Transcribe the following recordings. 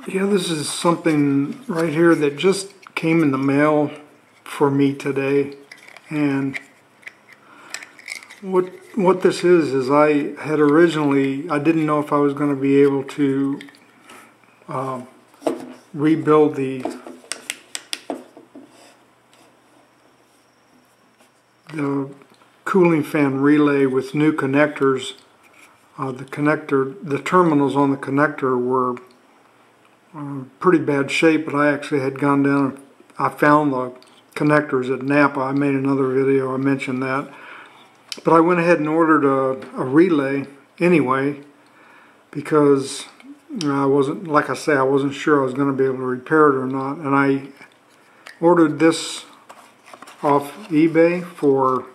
Yeah, this is something right here that just came in the mail for me today, and what this is I had originally, I didn't know if I was going to be able to rebuild the cooling fan relay with new connectors. The terminals on the connector were pretty bad shape, but I actually had gone down, I found the connectors at Napa. I made another video, I mentioned that. But I went ahead and ordered a relay anyway, because I wasn't, like I say, I wasn't sure I was going to be able to repair it or not. And I ordered this off eBay for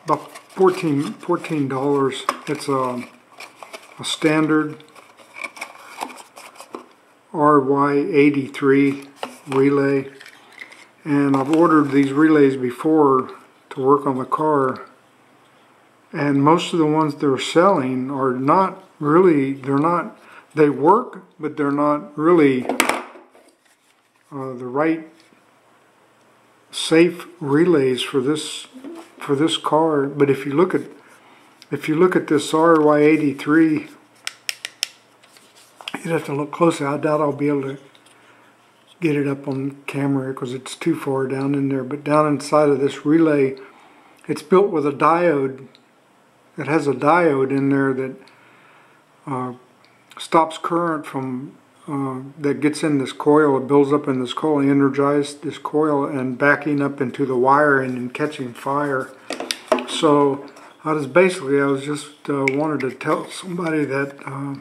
about $14. It's a standard RY83 relay, and I've ordered these relays before to work on the car, and most of the ones they're selling are not really, they work, but they're not really the right safe relays for this car. But if you look at this RY83, you'd have to look closely. I doubt I'll be able to get it up on camera because it's too far down in there. But down inside of this relay, it's built with a diode. It has a diode in there that stops current from that gets in this coil. It builds up in this coil, energizes this coil, and backing up into the wiring and catching fire. So I was just wanted to tell somebody that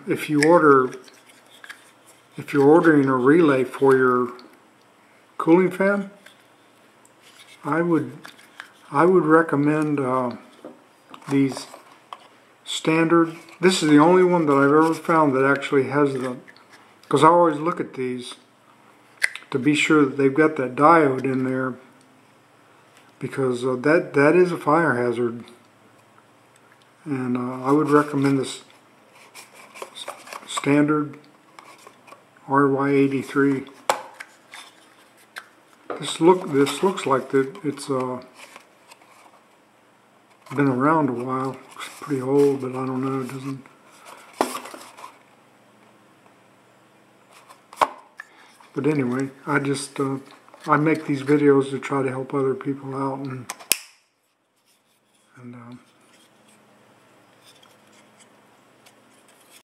if you're ordering a relay for your cooling fan, I would recommend these standard. This is the only one that I've ever found that actually has the, because I always look at these to be sure that they've got that diode in there, because that is a fire hazard. And I would recommend this standard RY83. This looks like that it's been around a while. It's pretty old, but I don't know. It doesn't. But anyway, I make these videos to try to help other people out, and